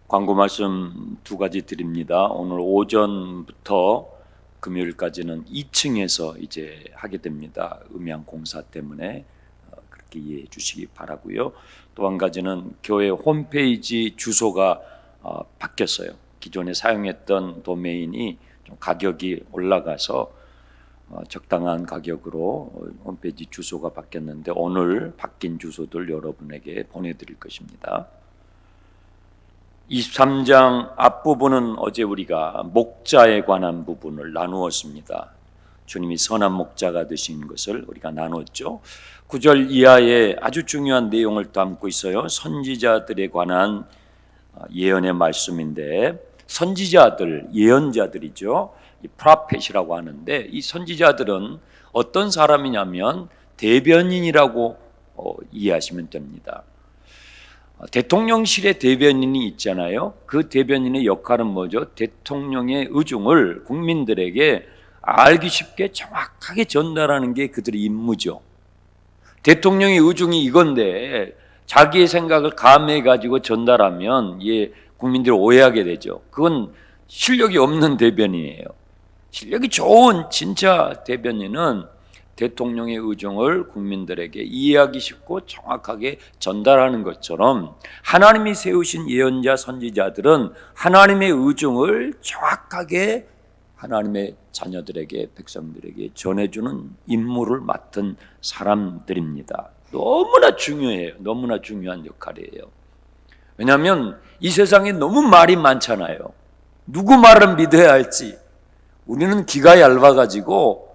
광고 말씀 두 가지 드립니다. 오늘 오전부터 금요일까지는 2층에서 이제 하게 됩니다. 음향 공사 때문에 그렇게 이해해 주시기 바라고요. 또 한 가지는 교회 홈페이지 주소가 바뀌었어요. 기존에 사용했던 도메인이 좀 가격이 올라가서 적당한 가격으로 홈페이지 주소가 바뀌었는데 오늘 바뀐 주소들 여러분에게 보내드릴 것입니다. 23장 앞부분은 어제 우리가 목자에 관한 부분을 나누었습니다. 주님이 선한 목자가 되신 것을 우리가 나눴죠. 9절 이하에 아주 중요한 내용을 담고 있어요. 선지자들에 관한 예언의 말씀인데, 선지자들, 예언자들이죠. 이 프로펫이라고 하는데, 이 선지자들은 어떤 사람이냐면 대변인이라고 이해하시면 됩니다. 대통령실에 대변인이 있잖아요. 그 대변인의 역할은 뭐죠? 대통령의 의중을 국민들에게 알기 쉽게 정확하게 전달하는 게 그들의 임무죠. 대통령의 의중이 이건데 자기의 생각을 감해 가지고 전달하면 국민들이 오해하게 되죠. 그건 실력이 없는 대변인이에요. 실력이 좋은 진짜 대변인은 대통령의 의중을 국민들에게 이해하기 쉽고 정확하게 전달하는 것처럼 하나님이 세우신 예언자 선지자들은 하나님의 의중을 정확하게 하나님의 자녀들에게, 백성들에게 전해주는 임무를 맡은 사람들입니다. 너무나 중요해요. 너무나 중요한 역할이에요. 왜냐하면 이 세상에 너무 말이 많잖아요. 누구 말을 믿어야 할지. 우리는 귀가 얇아가지고,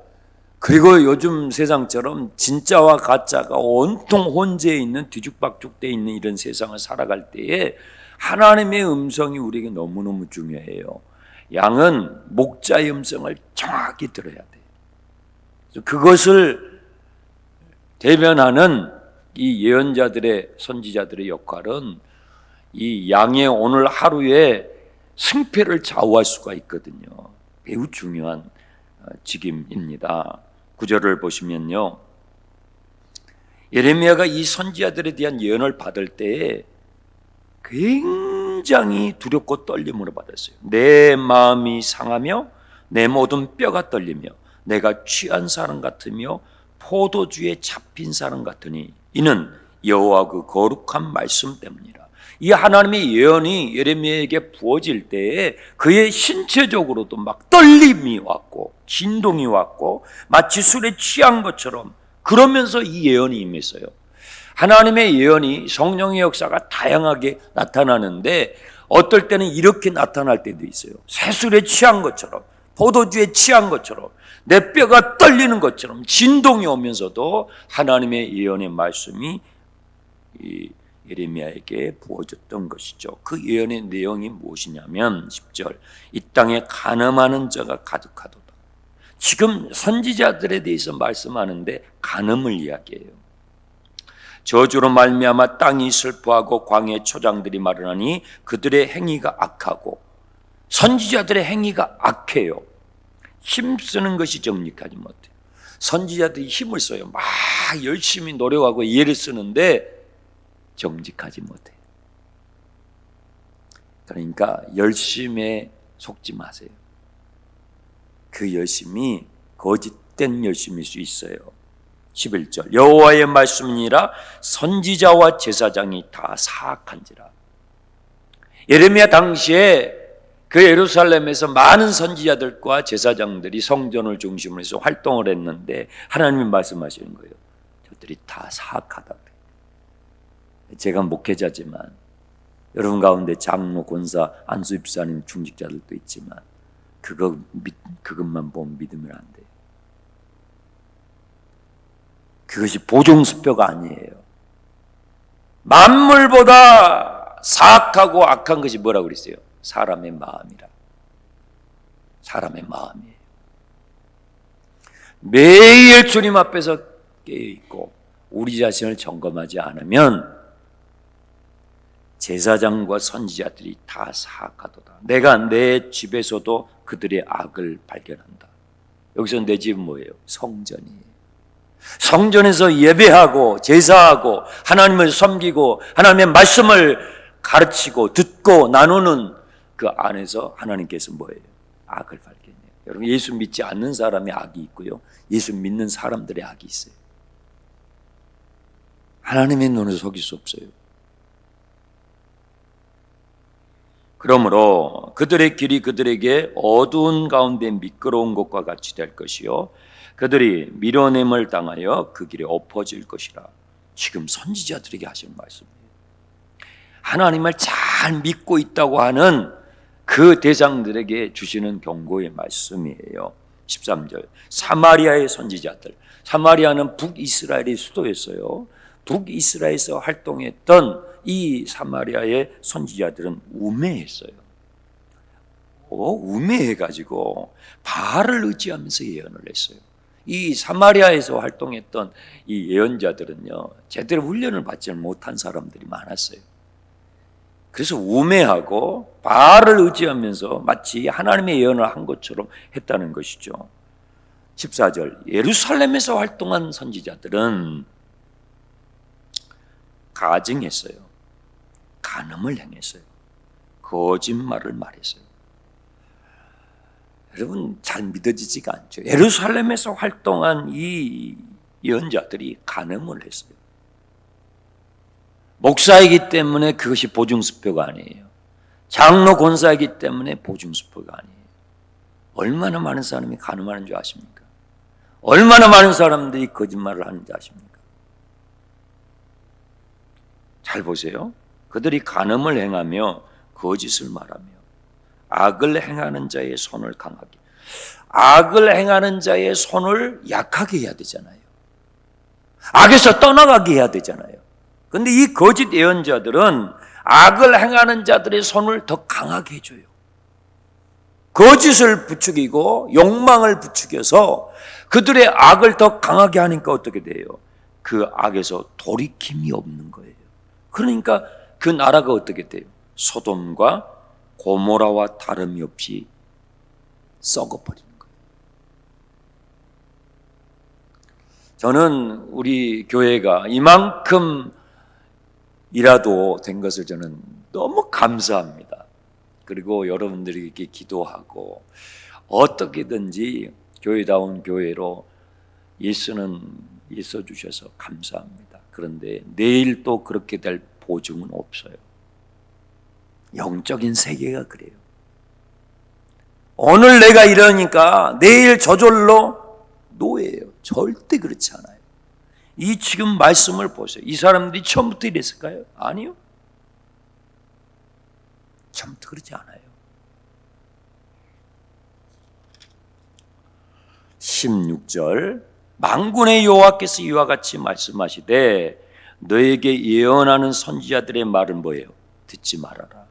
그리고 요즘 세상처럼 진짜와 가짜가 온통 혼재해 있는, 뒤죽박죽되어 있는 이런 세상을 살아갈 때에 하나님의 음성이 우리에게 너무너무 중요해요. 양은 목자의 음성을 정확히 들어야 돼요. 그것을 대변하는 이 예언자들의, 선지자들의 역할은 이 양의 오늘 하루의 승패를 좌우할 수가 있거든요. 매우 중요한 직임입니다. 9절을 보시면요, 예레미야가 이 선지자들에 대한 예언을 받을 때에 굉장히 두렵고 떨림으로 받았어요. 내 마음이 상하며 내 모든 뼈가 떨리며 내가 취한 사람 같으며 포도주에 잡힌 사람 같으니 이는 여호와 그 거룩한 말씀 때문이라. 이 하나님의 예언이 예레미야에게 부어질 때에 그의 신체적으로도 막 떨림이 왔고 진동이 왔고 마치 술에 취한 것처럼, 그러면서 이 예언이 임했어요. 하나님의 예언이, 성령의 역사가 다양하게 나타나는데 어떨 때는 이렇게 나타날 때도 있어요. 새술에 취한 것처럼, 포도주에 취한 것처럼, 내 뼈가 떨리는 것처럼 진동이 오면서도 하나님의 예언의 말씀이 예레미야에게 부어졌던 것이죠. 그 예언의 내용이 무엇이냐면 10절, 이 땅에 간음하는 자가 가득하도다. 지금 선지자들에 대해서 말씀하는데 간음을 이야기해요. 저주로 말미암아 땅이 슬퍼하고 광야의 초장들이 마르나니 그들의 행위가 악하고, 선지자들의 행위가 악해요. 힘쓰는 것이 정직하지 못해요. 선지자들이 힘을 써요. 막 열심히 노력하고 예를 쓰는데 정직하지 못해요. 그러니까 열심에 속지 마세요. 그 열심이 거짓된 열심일 수 있어요. 11절, 여호와의 말씀이니라 선지자와 제사장이 다 사악한지라. 예레미야 당시에 그 예루살렘에서 많은 선지자들과 제사장들이 성전을 중심으로 해서 활동을 했는데 하나님이 말씀하시는 거예요. 저들이 다 사악하다. 제가 목회자지만 여러분 가운데 장로, 권사, 안수집사님, 중직자들도 있지만 그것만 보면 믿으면 안 돼요. 그것이 보증수표가 아니에요. 만물보다 사악하고 악한 것이 뭐라고 그랬어요? 사람의 마음이라. 사람의 마음이에요. 매일 주님 앞에서 깨어있고 우리 자신을 점검하지 않으면 제사장과 선지자들이 다 사악하도다. 내가 내 집에서도 그들의 악을 발견한다. 여기서 내 집은 뭐예요? 성전이에요. 성전에서 예배하고 제사하고 하나님을 섬기고 하나님의 말씀을 가르치고 듣고 나누는 그 안에서 하나님께서 뭐예요? 악을 발견해요. 여러분, 예수 믿지 않는 사람의 악이 있고요, 예수 믿는 사람들의 악이 있어요. 하나님의 눈을 속일 수 없어요. 그러므로 그들의 길이 그들에게 어두운 가운데 미끄러운 것과 같이 될 것이요, 그들이 밀어냄을 당하여 그 길에 엎어질 것이라. 지금 선지자들에게 하시는 말씀이에요. 하나님을 잘 믿고 있다고 하는 그 대상들에게 주시는 경고의 말씀이에요. 13절, 사마리아의 선지자들. 사마리아는 북이스라엘의 수도였어요. 북이스라엘에서 활동했던 이 사마리아의 선지자들은 우매했어요. 우매해가지고 바알을 의지하면서 예언을 했어요. 이 사마리아에서 활동했던 이 예언자들은요, 제대로 훈련을 받지 못한 사람들이 많았어요. 그래서 우매하고 바알을 의지하면서 마치 하나님의 예언을 한 것처럼 했다는 것이죠. 14절, 예루살렘에서 활동한 선지자들은 가증했어요. 간음을 행했어요. 거짓말을 말했어요. 여러분, 잘 믿어지지가 않죠. 예루살렘에서 활동한 이 예언자들이 간음을 했어요. 목사이기 때문에 그것이 보증수표가 아니에요. 장로 권사이기 때문에 보증수표가 아니에요. 얼마나 많은 사람이 간음하는 줄 아십니까? 얼마나 많은 사람들이 거짓말을 하는지 아십니까? 잘 보세요. 그들이 간음을 행하며 거짓을 말하며 악을 행하는 자의 손을 강하게, 악을 행하는 자의 손을 약하게 해야 되잖아요. 악에서 떠나가게 해야 되잖아요. 그런데 이 거짓 예언자들은 악을 행하는 자들의 손을 더 강하게 해줘요. 거짓을 부추기고 욕망을 부추겨서 그들의 악을 더 강하게 하니까 어떻게 돼요? 그 악에서 돌이킴이 없는 거예요. 그러니까 그 나라가 어떻게 돼요? 소돔과 고모라와 다름이 없이 썩어버리는 거예요. 저는 우리 교회가 이만큼 이라도 된 것을 저는 너무 감사합니다. 그리고 여러분들이 이렇게 기도하고 어떻게든지 교회다운 교회로 예수는 예수 주셔서 감사합니다. 그런데 내일 또 그렇게 될 보증은 없어요. 영적인 세계가 그래요. 오늘 내가 이러니까 내일 저절로 노예예요. 절대 그렇지 않아요. 이 지금 말씀을 보세요. 이 사람들이 처음부터 이랬을까요? 아니요. 처음부터 그러지 않아요. 16절, 만군의 여호와께서 이와 같이 말씀하시되 너에게 예언하는 선지자들의 말은 뭐예요? 듣지 말아라.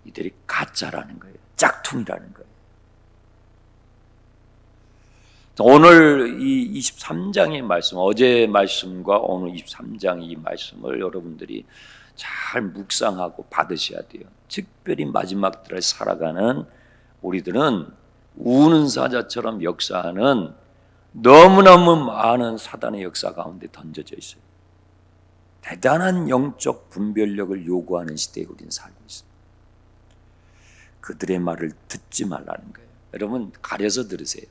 이들이 가짜라는 거예요. 짝퉁이라는 거예요. 오늘 이 23장의 말씀, 어제 말씀과 오늘 23장 이 말씀을 여러분들이 잘 묵상하고 받으셔야 돼요. 특별히 마지막 때를 살아가는 우리들은 우는 사자처럼 역사하는 너무너무 많은 사단의 역사 가운데 던져져 있어요. 대단한 영적 분별력을 요구하는 시대에 우리는 살고 있어요. 그들의 말을 듣지 말라는 거예요. 여러분, 가려서 들으세요.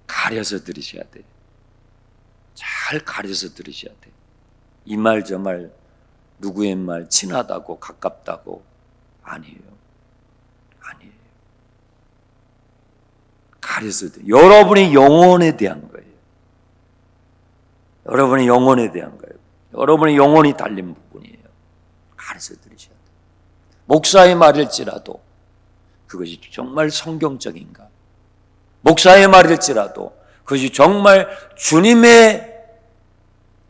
가려서 들으셔야 돼요. 잘 가려서 들으셔야 돼요. 이 말 저 말 누구의 말 친하다고 가깝다고 아니에요. 아니에요. 가려서 들어요. 여러분의 영혼에 대한 거예요. 여러분의 영혼에 대한 거예요. 여러분의 영혼이 달린 부분이에요. 가려서 들으셔야 돼요. 목사의 말일지라도 그것이 정말 성경적인가? 목사의 말일지라도 그것이 정말 주님의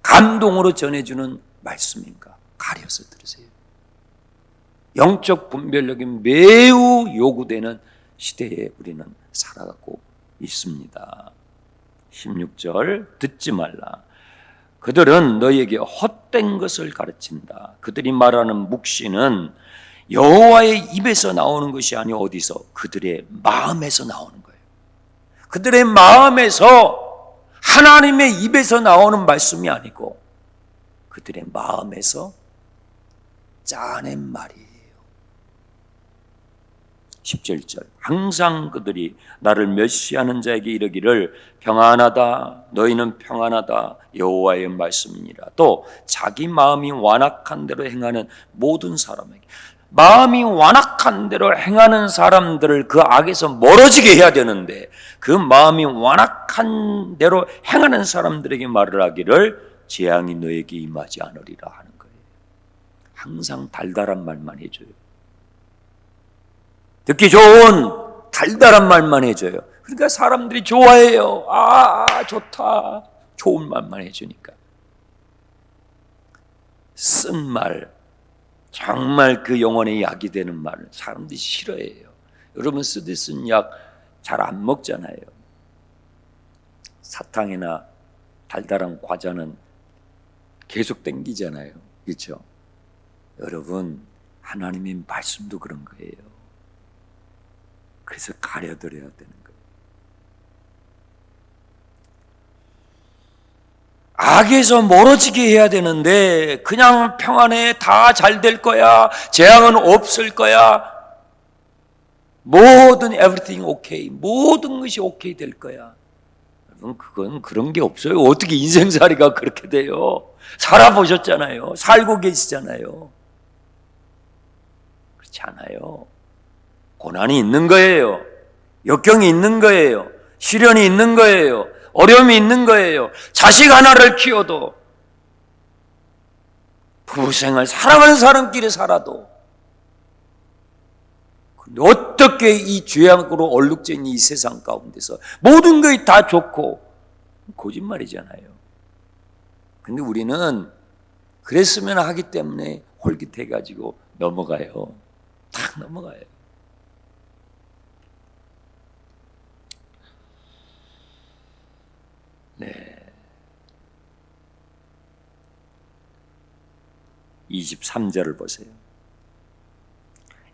감동으로 전해주는 말씀인가? 가려서 들으세요. 영적 분별력이 매우 요구되는 시대에 우리는 살아가고 있습니다. 16절, 듣지 말라. 그들은 너희에게 헛된 것을 가르친다. 그들이 말하는 묵시는 여호와의 입에서 나오는 것이 아니오 어디서? 그들의 마음에서 나오는 거예요. 그들의 마음에서 하나님의 입에서 나오는 말씀이 아니고 그들의 마음에서 짜낸 말이에요. 17절 항상 그들이 나를 멸시하는 자에게 이르기를 평안하다 너희는 평안하다 여호와의 말씀이니라. 또 자기 마음이 완악한 대로 행하는 모든 사람에게, 마음이 완악한 대로 행하는 사람들을 그 악에서 멀어지게 해야 되는데 그 마음이 완악한 대로 행하는 사람들에게 말을 하기를 재앙이 너에게 임하지 않으리라 하는 거예요. 항상 달달한 말만 해줘요. 듣기 좋은 달달한 말만 해줘요. 그러니까 사람들이 좋아해요. 좋다. 좋은 말만 해주니까. 쓴 말, 정말 그 영혼의 약이 되는 말을 사람들이 싫어해요. 여러분 쓰듯 쓴 약 잘 안 먹잖아요. 사탕이나 달달한 과자는 계속 땡기잖아요. 그렇죠? 여러분 하나님의 말씀도 그런 거예요. 그래서 가려드려야 되는 거예요. 악에서 멀어지게 해야 되는데 그냥 평안해, 다 잘 될 거야, 재앙은 없을 거야, 모든 everything okay, 모든 것이 오케이 될 거야. 여러분 그건 그런 게 없어요. 어떻게 인생살이가 그렇게 돼요? 살아보셨잖아요. 살고 계시잖아요. 그렇지 않아요. 고난이 있는 거예요. 역경이 있는 거예요. 시련이 있는 거예요. 어려움이 있는 거예요. 자식 하나를 키워도, 부부생활 사랑하는 사람끼리 살아도, 근데 어떻게 이 죄악으로 얼룩진 이 세상 가운데서 모든 것이 다 좋고, 거짓말이잖아요. 근데 우리는 그랬으면 하기 때문에 홀깃해가지고 넘어가요. 탁 넘어가요. 네. 23절을 보세요.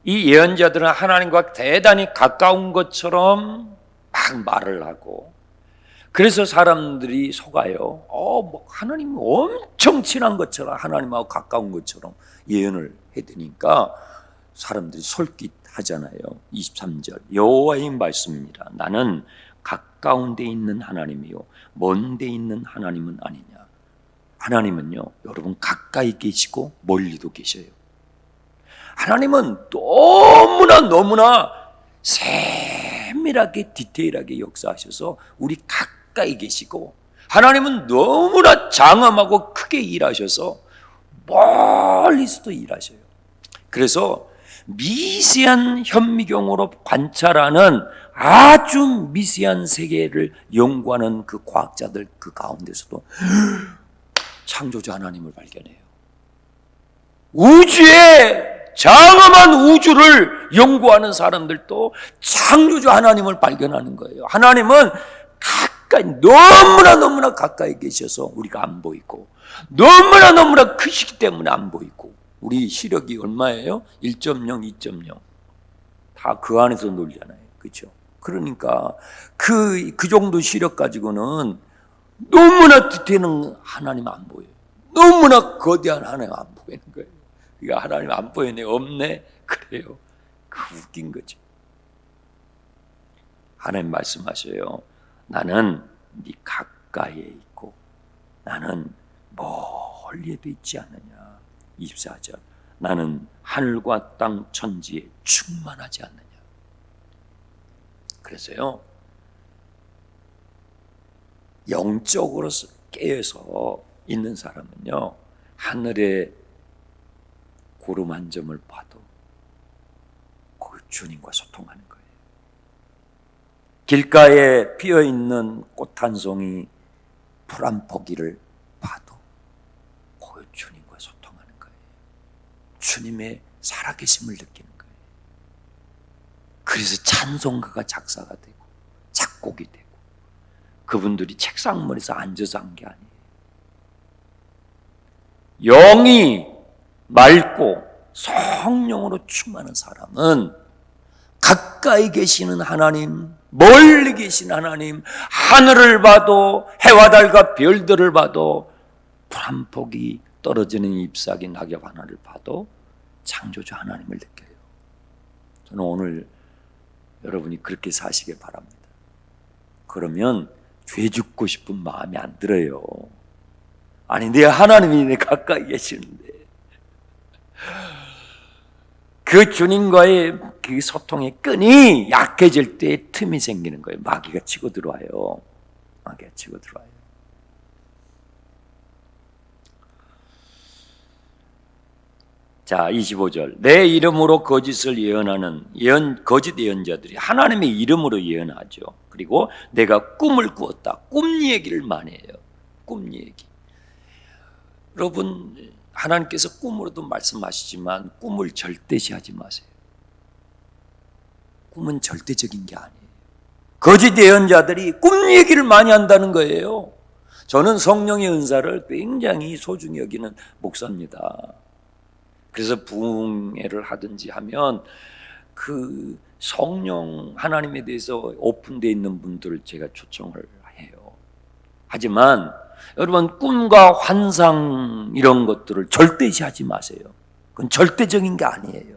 이 예언자들은 하나님과 대단히 가까운 것처럼 막 말을 하고, 그래서 사람들이 속아요. 하나님 엄청 친한 것처럼, 하나님하고 가까운 것처럼 예언을 해대니까 사람들이 솔깃하잖아요. 23절 여호와의 말씀입니다. 나는 가까운 데 있는 하나님이요 먼 데 있는 하나님은 아니냐. 하나님은요, 여러분 가까이 계시고 멀리도 계셔요. 하나님은 너무나 세밀하게 디테일하게 역사하셔서 우리 가까이 계시고, 하나님은 너무나 장엄하고 크게 일하셔서 멀리서도 일하셔요. 그래서 미세한 현미경으로 관찰하는 아주 미세한 세계를 연구하는 그 과학자들 그 가운데서도 창조주 하나님을 발견해요. 우주의 장엄한 우주를 연구하는 사람들도 창조주 하나님을 발견하는 거예요. 하나님은 가까이, 너무나 가까이 계셔서 우리가 안 보이고, 너무나 크시기 때문에 안 보이고, 우리 시력이 얼마예요? 1.0, 2.0. 다 그 안에서 놀잖아요. 그렇죠? 그러니까 그 정도 시력 가지고는 너무나 디테일한 하나님 안 보여요. 너무나 거대한 하나님 안 보이는 거예요. 그러니까 하나님 안 보이네, 없네, 그래요. 그 웃긴 거죠. 하나님 말씀하셔요. 나는 네 가까이에 있고 나는 멀리에도 있지 않느냐. 24절 나는 하늘과 땅 천지에 충만하지 않느냐. 그래서요, 영적으로 깨어서 있는 사람은요, 하늘의 구름 한 점을 봐도 그 주님과 소통하는 거예요. 길가에 피어있는 꽃 한 송이, 풀 한 포기를 봐도 그 주님과 소통하는 거예요. 주님의 살아계심을 느끼는 거예요. 그래서 찬송가가 작사가 되고 작곡이 되고, 그분들이 책상머리에서 앉아서 한 게 아니에요. 영이 맑고 성령으로 충만한 사람은 가까이 계시는 하나님, 멀리 계신 하나님, 하늘을 봐도 해와 달과 별들을 봐도 풀 한 포기 떨어지는 잎사귀 낙엽 하나를 봐도 창조주 하나님을 느껴요. 저는 오늘 여러분이 그렇게 사시길 바랍니다. 그러면 죄 죽고 싶은 마음이 안 들어요. 아니, 내 하나님이 내 가까이 계시는데 그 주님과의 그 소통의 끈이 약해질 때 틈이 생기는 거예요. 마귀가 치고 들어와요. 마귀가 치고 들어와요. 자, 25절. 내 이름으로 거짓을 예언하는 거짓 예언자들이 하나님의 이름으로 예언하죠. 그리고 내가 꿈을 꾸었다. 꿈 얘기를 많이 해요. 꿈 얘기. 여러분, 하나님께서 꿈으로도 말씀하시지만 꿈을 절대시하지 마세요. 꿈은 절대적인 게 아니에요. 거짓 예언자들이 꿈 얘기를 많이 한다는 거예요. 저는 성령의 은사를 굉장히 소중히 여기는 목사입니다. 그래서 부흥회를 하든지 하면 그 성령 하나님에 대해서 오픈되어 있는 분들을 제가 초청을 해요. 하지만 여러분, 꿈과 환상 이런 것들을 절대시하지 마세요. 그건 절대적인 게 아니에요.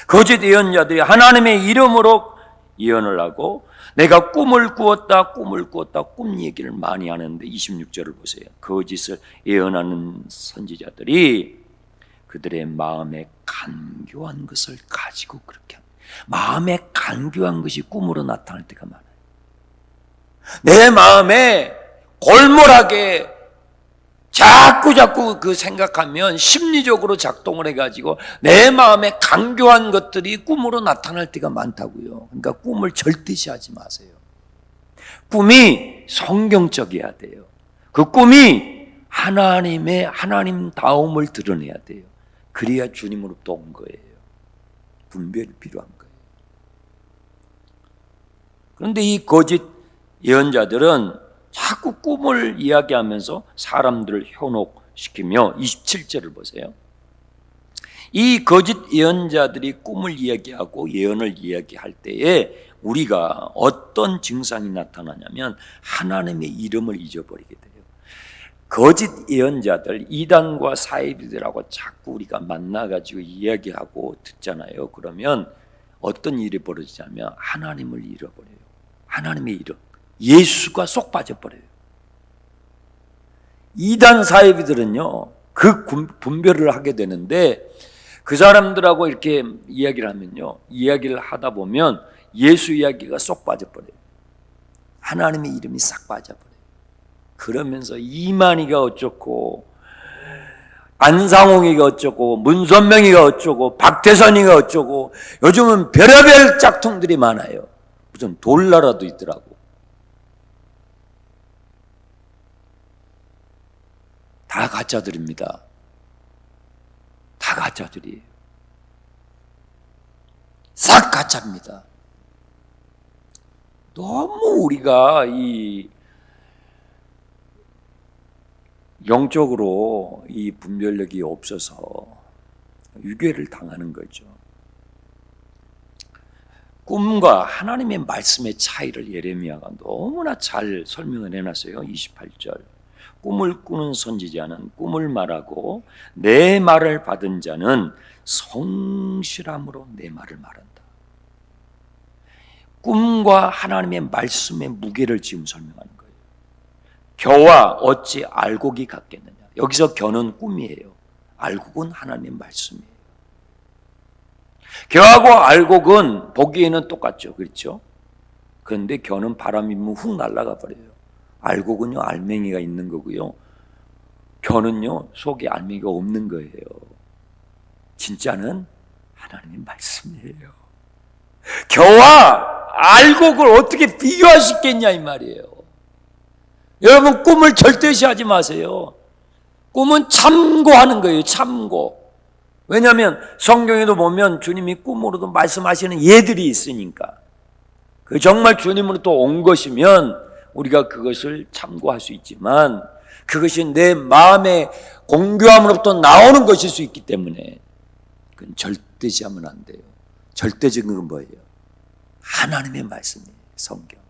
거짓 예언자들이 하나님의 이름으로 예언을 하고 내가 꿈을 꾸었다 꿈 얘기를 많이 하는데 26절을 보세요. 거짓을 예언하는 선지자들이 그들의 마음에 간교한 것을 가지고 그렇게 합니다. 마음에 간교한 것이 꿈으로 나타날 때가 많아요. 내 마음에 골몰하게 자꾸 그 생각하면 심리적으로 작동을 해가지고 내 마음에 간교한 것들이 꿈으로 나타날 때가 많다고요. 그러니까 꿈을 절대시하지 마세요. 꿈이 성경적이어야 돼요. 그 꿈이 하나님다움을 드러내야 돼요. 그래야 주님으로부터 온 거예요. 분별이 필요한 거예요. 그런데 이 거짓 예언자들은 자꾸 꿈을 이야기하면서 사람들을 현혹시키며 27절을 보세요. 이 거짓 예언자들이 꿈을 이야기하고 예언을 이야기할 때에 우리가 어떤 증상이 나타나냐면 하나님의 이름을 잊어버리게 돼요. 거짓 예언자들, 이단과 사이비들하고 자꾸 우리가 만나가지고 이야기하고 듣잖아요. 그러면 어떤 일이 벌어지냐면 하나님을 잃어버려요. 하나님의 이름, 예수가 쏙 빠져버려요. 이단 사이비들은요, 그 분별을 하게 되는데 그 사람들하고 이렇게 이야기를 하면요, 이야기를 하다 보면 예수 이야기가 쏙 빠져버려요. 하나님의 이름이 싹 빠져버려요. 그러면서 이만희가 어쩌고 안상홍이가 어쩌고 문선명이가 어쩌고 박태선이가 어쩌고 요즘은 별의별 짝퉁들이 많아요. 무슨 돌나라도 있더라고. 다 가짜들입니다. 다 가짜들이에요. 싹 가짜입니다. 너무 우리가 이 영적으로 이 분별력이 없어서 유괴를 당하는 거죠. 꿈과 하나님의 말씀의 차이를 예레미야가 너무나 잘 설명을 해놨어요. 28절. 꿈을 꾸는 선지자는 꿈을 말하고 내 말을 받은 자는 성실함으로 내 말을 말한다. 꿈과 하나님의 말씀의 무게를 지금 설명하는 거예요. 겨와 어찌 알곡이 같겠느냐. 여기서 겨는 꿈이에요. 알곡은 하나님의 말씀이에요. 겨하고 알곡은 보기에는 똑같죠. 그렇죠? 그런데 겨는 바람이 불면 훅 날아가 버려요. 알곡은요, 알맹이가 있는 거고요. 겨는요, 속에 알맹이가 없는 거예요. 진짜는 하나님의 말씀이에요. 겨와 알곡을 어떻게 비교할 수 있겠냐 이 말이에요. 여러분, 꿈을 절대시하지 마세요. 꿈은 참고하는 거예요. 참고. 왜냐하면 성경에도 보면 주님이 꿈으로도 말씀하시는 예들이 있으니까. 그 정말 주님으로부터 온 것이면 우리가 그것을 참고할 수 있지만 그것이 내 마음의 공교함으로부터 나오는 것일 수 있기 때문에 그건 절대시하면 안 돼요. 절대적인 건 뭐예요? 하나님의 말씀이에요. 성경.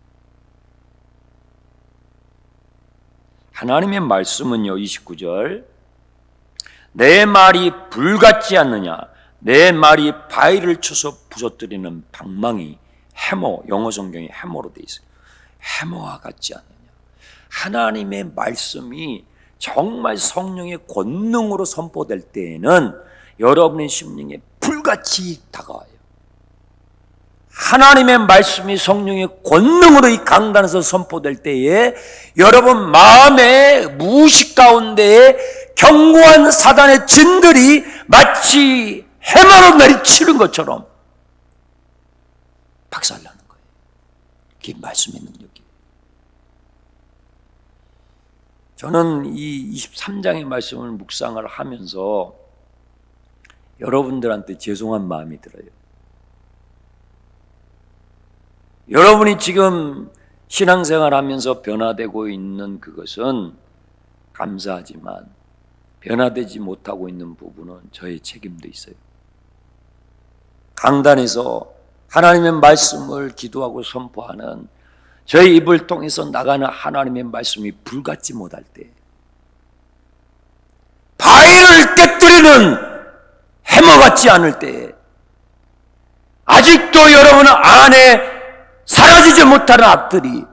하나님의 말씀은요, 29절, 내 말이 불같지 않느냐? 내 말이 바위를 쳐서 부서뜨리는 방망이, 해모, 영어 성경에 해모로 돼 있어요. 해모와 같지 않느냐? 하나님의 말씀이 정말 성령의 권능으로 선포될 때에는 여러분의 심령에 불같이 다가와요. 하나님의 말씀이 성령의 권능으로 이 강단에서 선포될 때에 여러분 마음의 무의식 가운데에 견고한 사단의 진들이 마치 해마로 내리치는 것처럼 박살나는 거예요. 그게 말씀의 능력이에요. 저는 이 23장의 말씀을 묵상을 하면서 여러분들한테 죄송한 마음이 들어요. 여러분이 지금 신앙생활 하면서 변화되고 있는 그것은 감사하지만 변화되지 못하고 있는 부분은 저의 책임도 있어요. 강단에서 하나님의 말씀을 기도하고 선포하는 저의 입을 통해서 나가는 하나님의 말씀이 불같지 못할 때, 바위를 깨뜨리는 해머 같지 않을 때, 아직도 여러분 안에 사라지지 못하는 악들이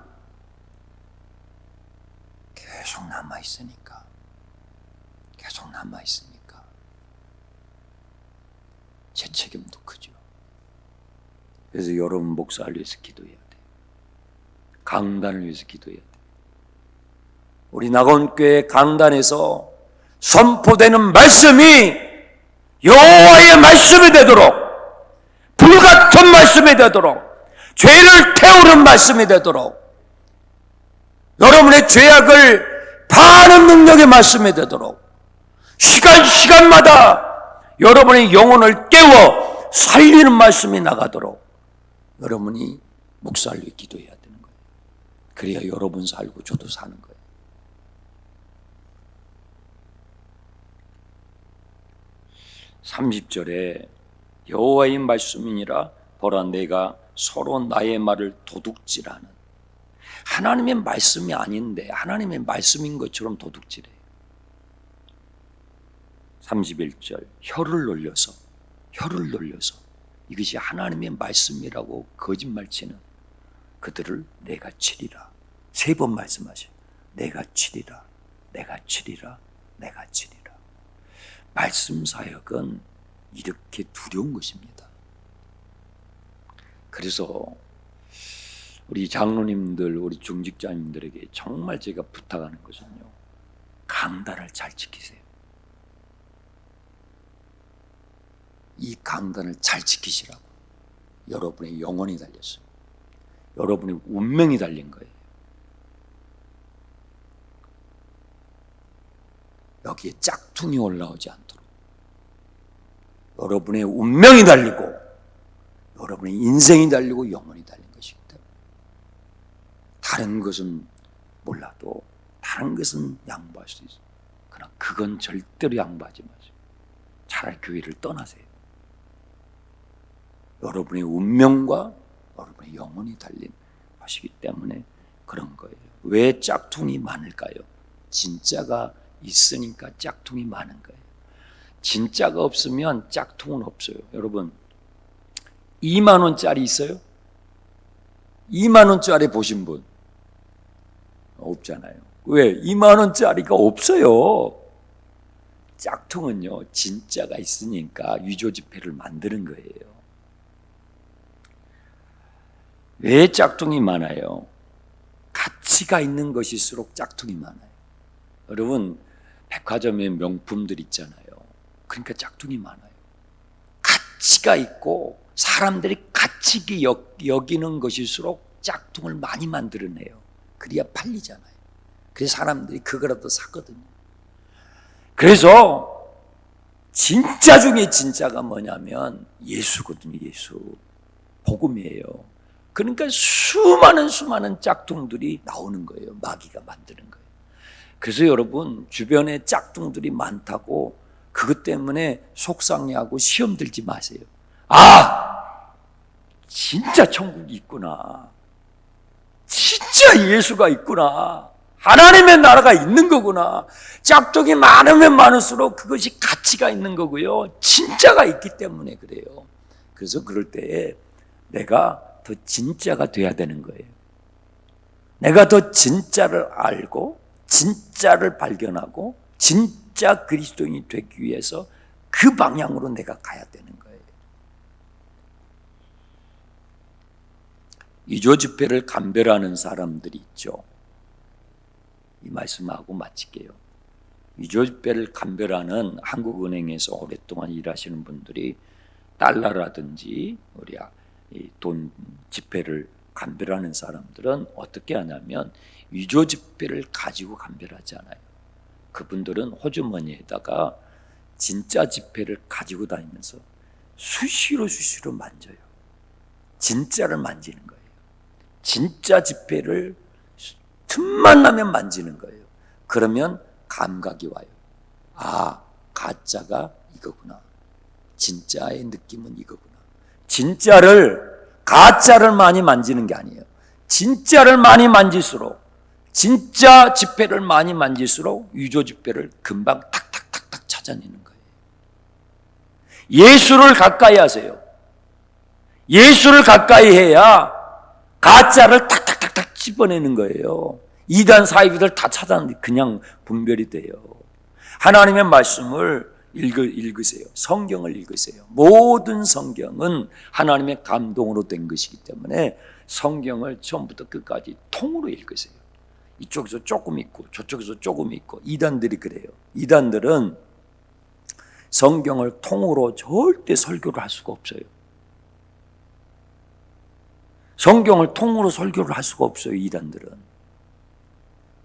계속 남아있으니까 제 책임도 크죠. 그래서 여러분 목사를 위해서 기도해야 돼요. 강단을 위해서 기도해야 돼요. 우리 낙원교회 강단에서 선포되는 말씀이 여호와의 말씀이 되도록, 불같은 말씀이 되도록, 죄를 태우는 말씀이 되도록, 여러분의 죄악을 파하는 능력의 말씀이 되도록, 시간마다 여러분의 영혼을 깨워 살리는 말씀이 나가도록 여러분이 목사를 위해 기도해야 되는 거예요. 그래야 여러분 살고 저도 사는 거예요. (30절에) 여호와의 말씀이니라 보라 내가 서로 나의 말을 도둑질하는, 하나님의 말씀이 아닌데 하나님의 말씀인 것처럼 도둑질해요. 31절 혀를 놀려서 이것이 하나님의 말씀이라고 거짓말치는 그들을 내가 치리라. 3번 말씀하셔요. 내가 치리라. 말씀 사역은 이렇게 두려운 것입니다. 그래서 우리 장로님들, 우리 중직자님들에게 정말 제가 부탁하는 것은요, 강단을 잘 지키세요. 이 강단을 잘 지키시라고. 여러분의 영혼이 달렸어요. 여러분의 운명이 달린 거예요. 여기에 짝퉁이 올라오지 않도록 여러분의 운명이 달리고 여러분의 인생이 달리고 영혼이 달린 것이기 때문에 다른 것은 몰라도 다른 것은 양보할 수 있어요. 그러나 그건 절대로 양보하지 마세요. 차라리 교회를 떠나세요. 여러분의 운명과 여러분의 영혼이 달린 것이기 때문에 그런 거예요. 왜 짝퉁이 많을까요? 진짜가 있으니까 짝퉁이 많은 거예요. 진짜가 없으면 짝퉁은 없어요. 여러분 2만 원짜리 있어요? 2만 원짜리 보신 분? 없잖아요. 왜? 2만 원짜리가 없어요. 짝퉁은요, 진짜가 있으니까 위조지폐를 만드는 거예요. 왜 짝퉁이 많아요? 가치가 있는 것일수록 짝퉁이 많아요. 여러분 백화점에 명품들 있잖아요. 그러니까 짝퉁이 많아요. 가치가 있고 사람들이 가치 있게 여기는 것일수록 짝퉁을 많이 만들어내요. 그래야 팔리잖아요. 그래서 사람들이 그거라도 사거든요. 그래서 진짜 중에 진짜가 뭐냐면 예수거든요. 예수. 복음이에요. 그러니까 수많은 짝퉁들이 나오는 거예요. 마귀가 만드는 거예요. 그래서 여러분 주변에 짝퉁들이 많다고 그것 때문에 속상해하고 시험 들지 마세요. 아! 진짜 천국이 있구나. 진짜 예수가 있구나. 하나님의 나라가 있는 거구나. 짝퉁이 많으면 많을수록 그것이 가치가 있는 거고요. 진짜가 있기 때문에 그래요. 그래서 그럴 때에 내가 더 진짜가 돼야 되는 거예요. 내가 더 진짜를 알고 진짜를 발견하고 진짜 그리스도인이 되기 위해서 그 방향으로 내가 가야 되는 거예요. 위조 지폐를 감별하는 사람들이 있죠. 이 말씀하고 마칠게요. 위조 지폐를 감별하는 한국은행에서 오랫동안 일하시는 분들이 달러라든지 우리 돈 지폐를 감별하는 사람들은 어떻게 하냐면 위조 지폐를 가지고 감별하지 않아요. 그분들은 호주머니에다가 진짜 지폐를 가지고 다니면서 수시로 만져요. 진짜를 만지는 거예요. 진짜 지폐를 틈만 나면 만지는 거예요. 그러면 감각이 와요. 아, 가짜가 이거구나. 진짜의 느낌은 이거구나. 가짜를 많이 만지는 게 아니에요. 진짜를 많이 만질수록, 진짜 지폐를 많이 만질수록 위조 지폐를 금방 탁탁탁탁 찾아내는 거예요. 예수를 가까이 하세요. 예수를 가까이 해야 가짜를 탁탁탁탁 집어내는 거예요. 이단 사이비들 다 찾아내는데 그냥 분별이 돼요. 하나님의 말씀을 읽으세요. 성경을 읽으세요. 모든 성경은 하나님의 감동으로 된 것이기 때문에 성경을 처음부터 끝까지 통으로 읽으세요. 이쪽에서 조금 있고 저쪽에서 조금 있고. 이단들이 그래요. 이단들은 성경을 통으로 절대 설교를 할 수가 없어요. 성경을 통으로 설교를 할 수가 없어요. 이단들은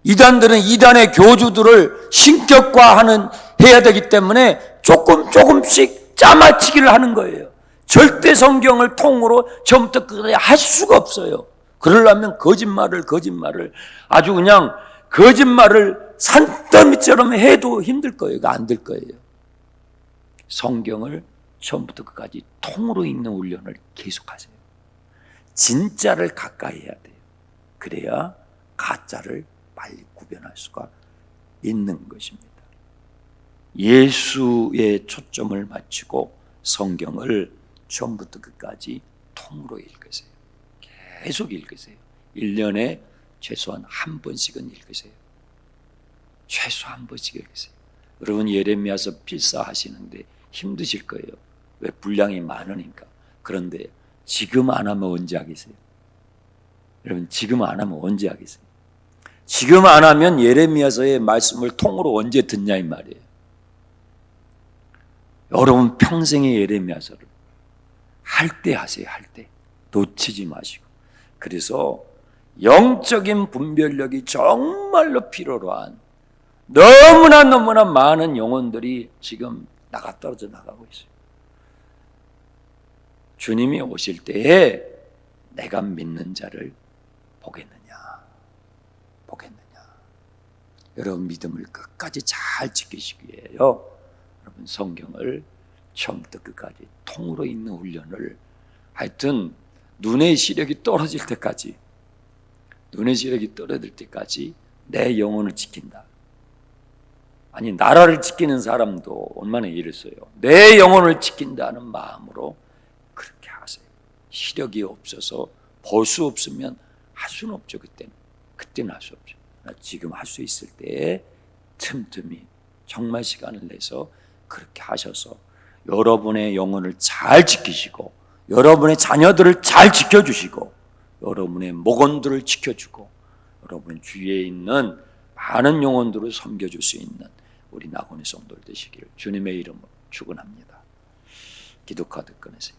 이단의 교주들을 신격화해야 되기 때문에 조금씩 짜맞추기를 하는 거예요. 절대 성경을 통으로 처음부터 끝까지 할 수가 없어요. 그러려면 거짓말을 아주 그냥 거짓말을 산더미처럼 해도 힘들 거예요. 안 될 거예요. 성경을 처음부터 끝까지 통으로 읽는 훈련을 계속하세요. 진짜를 가까이 해야 돼요. 그래야 가짜를 빨리 구별할 수가 있는 것입니다. 예수의 초점을 맞추고 성경을 처음부터 끝까지 통으로 읽으세요. 계속 읽으세요. 1년에 최소한 한 번씩은 읽으세요. 최소 한 번씩 읽으세요. 여러분 예레미야서 필사하시는데 힘드실 거예요. 왜? 분량이 많으니까. 그런데 지금 안 하면 언제 하겠어요? 여러분 지금 안 하면 언제 하겠어요? 지금 안 하면 예레미야서의 말씀을 통으로 언제 듣냐 이 말이에요. 여러분 평생의 예레미야서를 할 때 하세요. 할 때. 놓치지 마시고. 그래서 영적인 분별력이 정말로 필요로 한 너무나 많은 영혼들이 지금 떨어져 나가고 있어요. 주님이 오실 때에 내가 믿는 자를 보겠느냐. 여러분 믿음을 끝까지 잘 지키시기 위해요. 여러분 성경을 처음부터 끝까지 통으로 읽는 훈련을 하여튼 눈의 시력이 떨어질 때까지 내 영혼을 지킨다. 아니 나라를 지키는 사람도 얼마나 이랬어요. 내 영혼을 지킨다는 마음으로 그렇게 하세요. 시력이 없어서 볼 수 없으면 할 수는 없죠. 그때는 할 수 없죠. 지금 할 수 있을 때에 틈틈이 정말 시간을 내서 그렇게 하셔서 여러분의 영혼을 잘 지키시고 여러분의 자녀들을 잘 지켜주시고 여러분의 목원들을 지켜주고 여러분 주위에 있는 많은 영혼들을 섬겨줄 수 있는 우리 나곤의 성도들 되시기를 주님의 이름으로 축원합니다. 기도 카드 꺼내세요.